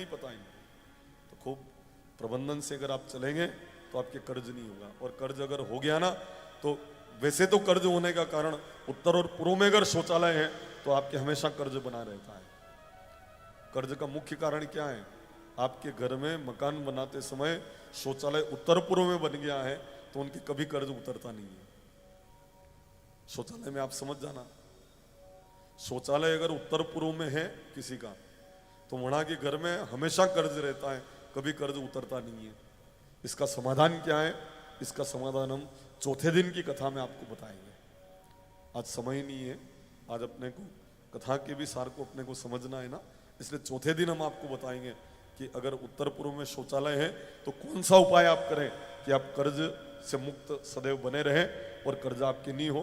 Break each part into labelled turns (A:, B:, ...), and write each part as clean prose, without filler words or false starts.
A: नहीं बताएंगे। तो खूब प्रबंधन से अगर आप चलेंगे तो आपके कर्ज नहीं होगा, और कर्ज अगर हो गया ना तो वैसे तो कर्ज होने का कारण उत्तर और पूर्व में अगर शौचालय है तो आपके हमेशा कर्ज बना रहता है। कर्ज का मुख्य कारण क्या है? आपके घर में मकान बनाते समय शौचालय उत्तर पूर्व में बन गया है तो उनके कभी कर्ज उतरता नहीं है। शौचालय में आप समझ जाना, शौचालय अगर उत्तर पूर्व में है किसी का तो वहां के घर में हमेशा कर्ज रहता है, कभी कर्ज उतरता नहीं है। इसका समाधान क्या है? इसका समाधान हम चौथे दिन की कथा में आपको बताएंगे। आज समय नहीं है, आज अपने को कथा के भी सार को अपने को समझना है ना, इसलिए चौथे दिन हम आपको बताएंगे कि अगर उत्तर पूर्व में शौचालय है तो कौन सा उपाय आप करें कि आप कर्ज से मुक्त सदैव बने रहे और कर्ज आपके नहीं हो।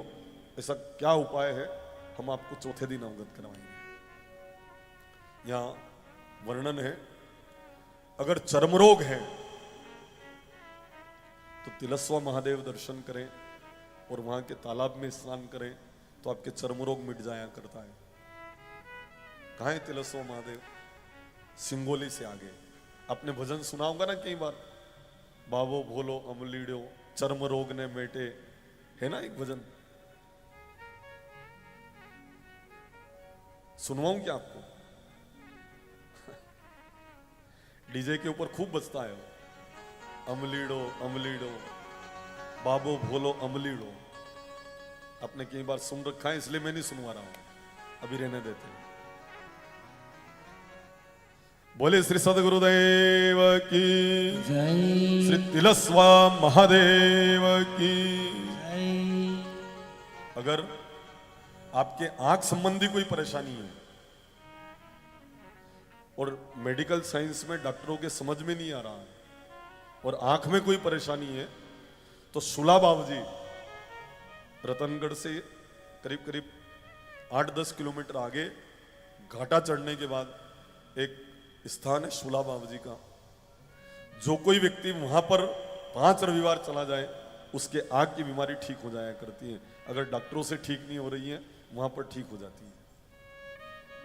A: ऐसा क्या उपाय है हम आपको चौथे दिन अवगत करवाएंगे। यहाँ वर्णन है, अगर चर्म रोग है तो तिलस्वा महादेव दर्शन करें और वहां के तालाब में स्नान करें तो आपके चर्म रोग मिट जाया करता है। कहाँ है तिलस्वा महादेव? सिंगोली से आगे। आपने भजन सुना होगा ना कई बार, बाबो भोलो अमलीड़ो चर्म रोग ने मेटे, है ना एक भजन, सुनवाऊं क्या आपको? डीजे के ऊपर खूब बजता है, अमलीड़ो अमलीड़ो बाबो भोलो अमलीड़ो। आपने कई बार सुन रखा है इसलिए मैं नहीं सुनवा रहा हूं, अभी रहने देते हैं। बोले श्री सदगुरुदेव की
B: जय,
A: श्री तिलस्वा महादेव की
B: जय।
A: अगर आपके आंख संबंधी कोई परेशानी है और मेडिकल साइंस में डॉक्टरों के समझ में नहीं आ रहा है और आंख में कोई परेशानी है तो सुला बाबूजी रतनगढ़ से करीब करीब 8-10 किलोमीटर आगे घाटा चढ़ने के बाद एक स्थान है सुला बाबूजी का। जो कोई व्यक्ति वहां पर 5 रविवार चला जाए उसके आंख की बीमारी ठीक हो जाया करती है। अगर डॉक्टरों से ठीक नहीं हो रही है वहां पर ठीक हो जाती है।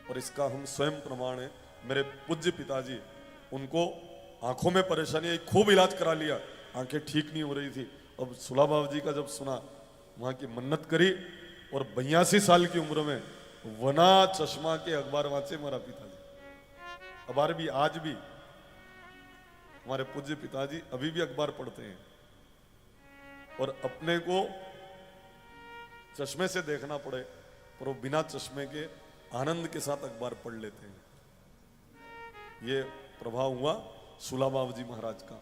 A: और इसका हम स्वयं प्रमाण है। मेरे पूज्य पिताजी, उनको आंखों में परेशानी आई, खूब इलाज करा लिया, आंखें ठीक नहीं हो रही थी। अब सुला बाबू जी का जब सुना, वहां की मन्नत करी और 82 साल की उम्र में वना चश्मा के अखबार वांचे मेरा पिताजी। अखबार भी आज भी हमारे पूज्य पिताजी अभी भी अखबार पढ़ते हैं और अपने को चश्मे से देखना पड़े पर वो बिना चश्मे के आनंद के साथ अखबार पढ़ लेते हैं। ये प्रभाव हुआ सुला बाबू जी महाराज का।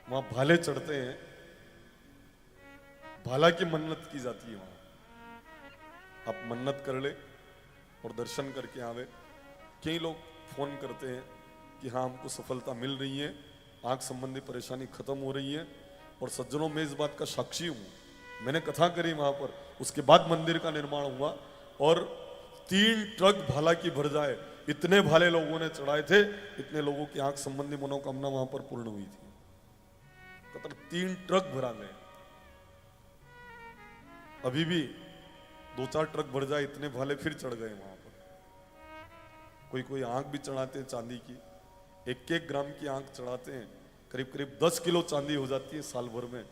A: वहां भाले चढ़ते हैं, भाला की मन्नत की जाती है वहां। आप मन्नत कर ले और दर्शन करके आवे। कई लोग फोन करते हैं कि हाँ हमको सफलता मिल रही है, आंख संबंधी परेशानी खत्म हो रही है। और सज्जनों, में इस बात का साक्षी हूं, मैंने कथा करी वहां पर, उसके बाद मंदिर का निर्माण हुआ और 3 ट्रक भाला की भर जाए, इतने भाले लोगों ने चढ़ाए थे, इतने लोगों की आंख संबंधी मनोकामना वहां पर पूर्ण हुई थी। मतलब 3 ट्रक भरा गए। अभी भी 2-4 ट्रक भर जाए इतने भाले फिर चढ़ गए वहां पर। कोई कोई आंख भी चढ़ाते हैं चांदी की, 1-1 ग्राम की आंख चढ़ाते हैं, करीब करीब 10 किलो चांदी हो जाती है साल भर में।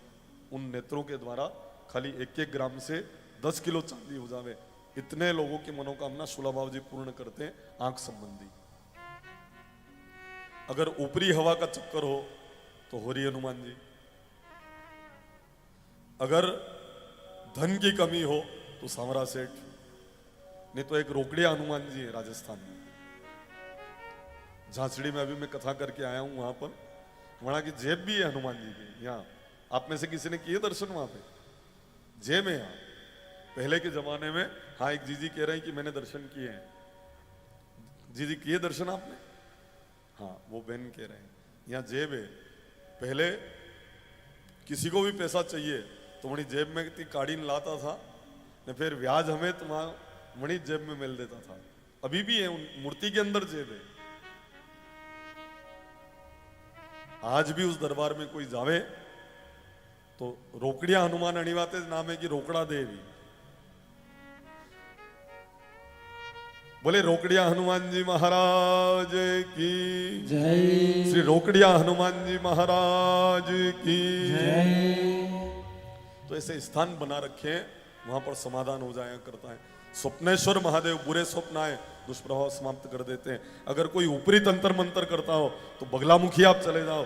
A: उन नेत्रों के द्वारा खाली 1-1 ग्राम से 10 किलो चांदी हो जावे, इतने लोगों की मनोकामना सुला बाबू जी पूर्ण करते हैं आंख संबंधी। अगर ऊपरी हवा का चक्कर हो तो होरी हनुमान जी, अगर धन की कमी हो तो सांवरा सेठ, नहीं तो एक रोकड़िया हनुमान जी है राजस्थान में। झांसड़ी में अभी मैं कथा करके आया हूं, वहां पर वहां की जेब भी है हनुमान जी की। यहाँ आप में से किसी ने किए दर्शन वहां पे? जेब है यहाँ। पहले के जमाने में, हाँ एक जीजी कह रहे हैं कि मैंने दर्शन किए हैं। जीजी किए दर्शन आपने? हाँ वो बहन कह रहे हैं यहाँ जेब है। पहले किसी को भी पैसा चाहिए तो वही जेब में काड़ी लाता था न, फिर ब्याज हमें तो वहां वही जेब में मिल देता था। अभी भी है, उन मूर्ति के अंदर जेब है। आज भी उस दरबार में कोई जावे तो रोकड़िया हनुमान अणिवाते नाम है कि रोकड़ा देवी। बोले रोकड़िया हनुमान जी महाराज की
B: जय
A: श्री रोकड़िया हनुमान जी महाराज की
B: जय
A: तो ऐसे स्थान बना रखे हैं, वहां पर समाधान हो जाया करता है। स्वप्नेश्वर महादेव बुरे स्वप्न आए दुष्प्रभाव समाप्त कर देते हैं। अगर कोई ऊपरी तंत्र मंत्र करता हो तो बगलामुखी आप चले जाओ,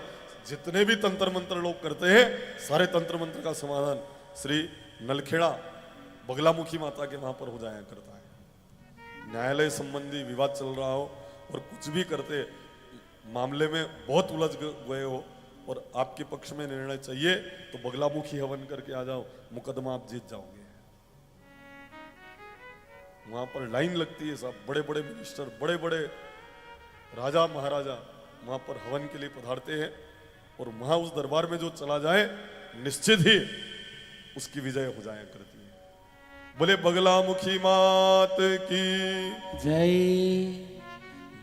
A: जितने भी तंत्र मंत्र लोग करते हैं सारे तंत्र मंत्र का समाधान श्री नलखेड़ा बगलामुखी माता के वहां पर हो जाया करता है। न्यायालय संबंधी विवाद चल रहा हो और कुछ भी करते मामले में बहुत उलझ गए हो और आपके पक्ष में निर्णय चाहिए तो बगलामुखी हवन करके आ जाओ, मुकदमा आप जीत जाओगे। वहां पर लाइन लगती है, सब बड़े बड़े मिनिस्टर, बड़े बड़े राजा महाराजा वहां पर हवन के लिए पधारते हैं और वहां उस दरबार में जो चला जाए निश्चित ही उसकी विजय हो जाया करती है। बोले बगलामुखी मात की
B: जय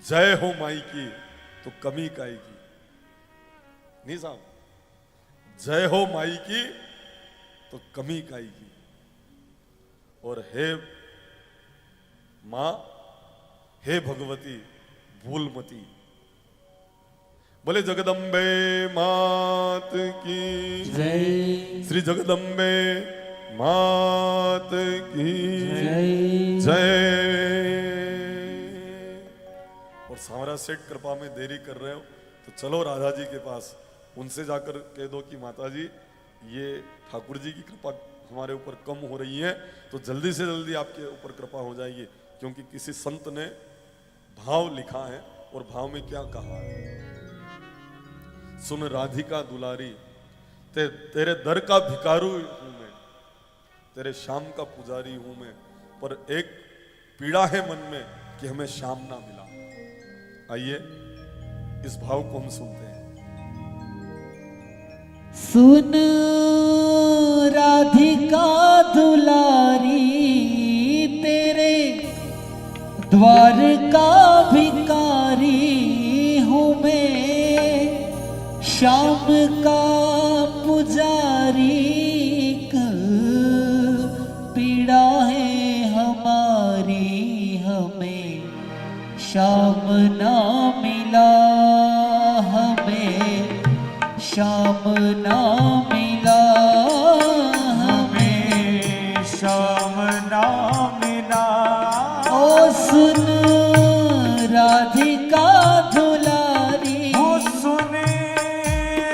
A: जय हो माई की, तो कमी काई की नहीं साहब, जय हो माई की तो कमी काई की। और हे मां, हे भगवती भूलमती, बोले जगदम्बे मात की
B: जय
A: श्री जगदम्बे मात की
B: जय
A: जय। और सांवरा सेठ कृपा में देरी कर रहे हो तो चलो राधा जी के पास, उनसे जाकर कह दो कि माता जी ये ठाकुर जी की कृपा हमारे ऊपर कम हो रही है तो जल्दी से जल्दी आपके ऊपर कृपा हो जाएगी, क्योंकि किसी संत ने भाव लिखा है और भाव में क्या कहा है, सुन राधिका दुलारी तेरे दर का भिखारू हूं मैं, तेरे शाम का पुजारी हूं मैं, पर एक पीड़ा है मन में कि हमें शाम ना मिला। आइए इस भाव को हम सुनते हैं।
B: सुन राधिका दुलारी तेरे द्वार का भिखारी हूँ मैं, शाम का पुजारी कल पीड़ा है हमारी, हमें शाम ना मिला, हमें शाम ना मिला, हमें
C: शाम ना मिला।
B: ओ सुन राधिका दुलारी,
C: ओ सुने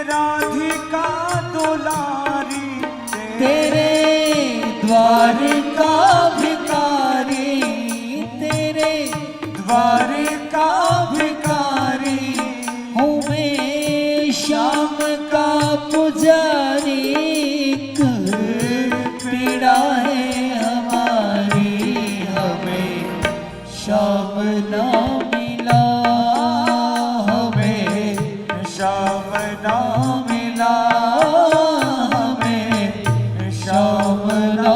C: राधिका दुलारी,
B: तेरे द्वार का भिखारी, तेरे
C: द्वार का
B: भिखारी हूँ मैं, शाम का पुजारी कल पीड़ा है हमारी, हमें शाम ना मिला, हमें
C: शाम ना
B: मिला, हमें शाम ना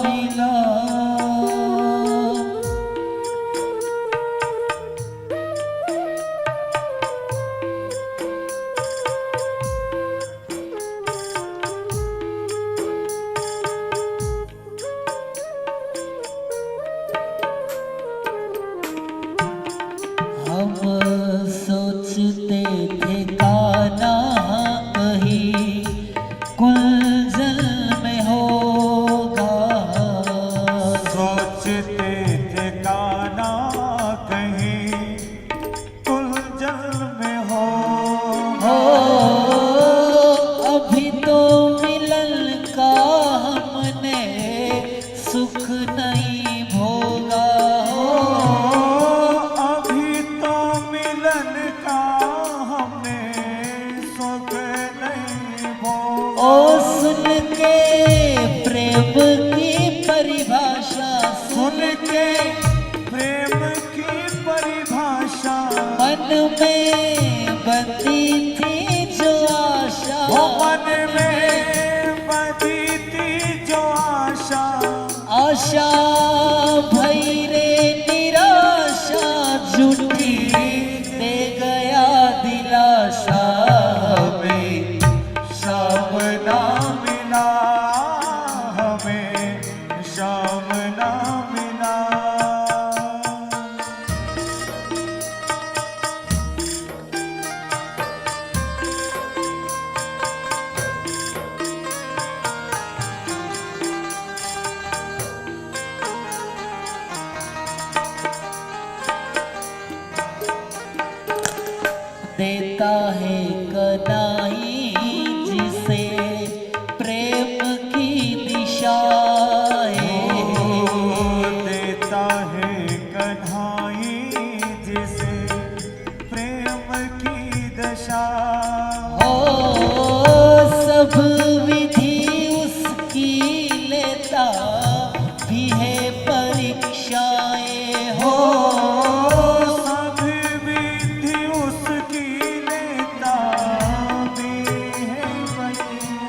B: मिला। हम सोचते थे काना कहीं कुंजल में होगा,
C: सोचते थे काना कहीं कुंजल में हो।
B: अभी तो मिलन का हमने सुख नहीं भोगा,
C: अभी तो मिलन का हम
B: देता है कनाई जिसे प्रेम की दिशाएं।
C: देता है कन्हाई जिसे प्रेम की दशा।
B: हो सब विधि उसकी लेता भी है परीक्षाएं। हो
C: सभी विधि उसकी लेता भी है परीक्षा।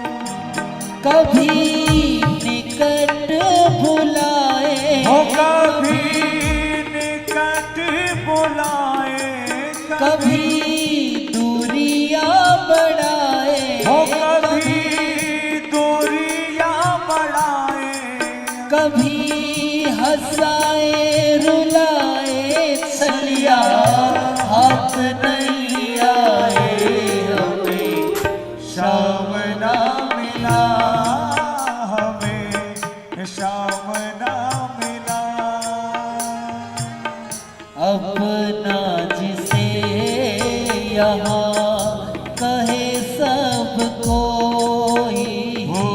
B: कभी निकट बुलाए,
C: हो कभी निकट बुलाए,
B: कभी दूरियां बढ़ाए,
C: हो कभी दूरियां बढ़ाए,
B: कभी हंसाए रुलाए। चलिया हाथ नहीं आए, हमें
C: शाम ना मिला, हमें शाम ना मिला।
B: अपना जिसे यहाँ कहे सब कोई।
C: हो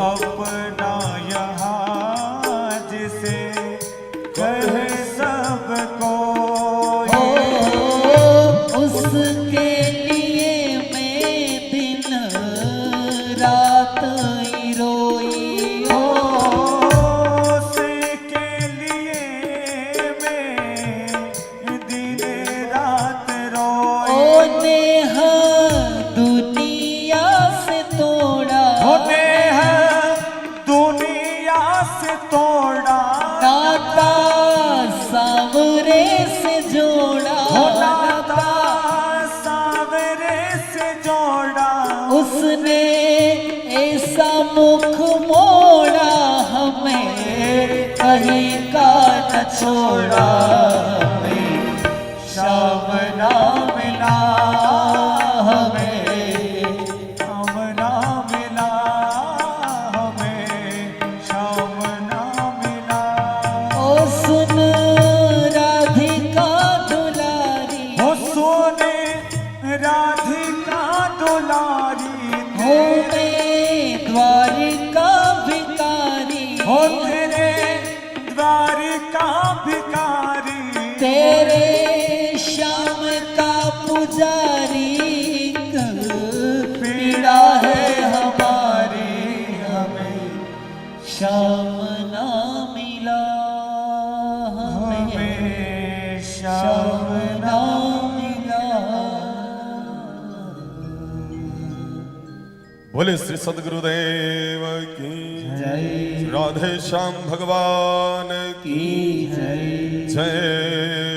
C: अपना यहाँ जिसे कहे सब कोई।
B: उसके लिए मैं दिन रात ही रोई।
C: हो उसके लिए मैं दिन रात रोई।
B: ओ नेह दुनिया से तोड़ा,
C: होने हैं दुनिया से तोड़ा,
B: नाता सावरे से जोड़ा।
C: नाता सावरे से जोड़ा।
B: उसने ऐसा मुख मोड़ा, हमें कहीं का न छोड़ा। हमें
C: शाम ना मिला,
B: हमें
C: शाम ना मिला, हमें शाम ना मिला।
B: ओ सुन राधिका दुलारी,
C: हो सोने राधिका दुलारी,
B: हो मैं द्वारिका भिकारी।
C: हो तेरे द्वारिका भिकारी।
B: तेरे श्याम का पुजारी, पीड़ा है हमारी, हमें श्याम ना मिला। हमें
C: हमें
B: श्याम ना मिला।
A: बोले श्री सदगुरुदेव की
B: जय
A: राधे श्याम भगवान की
B: की जय।
A: जय।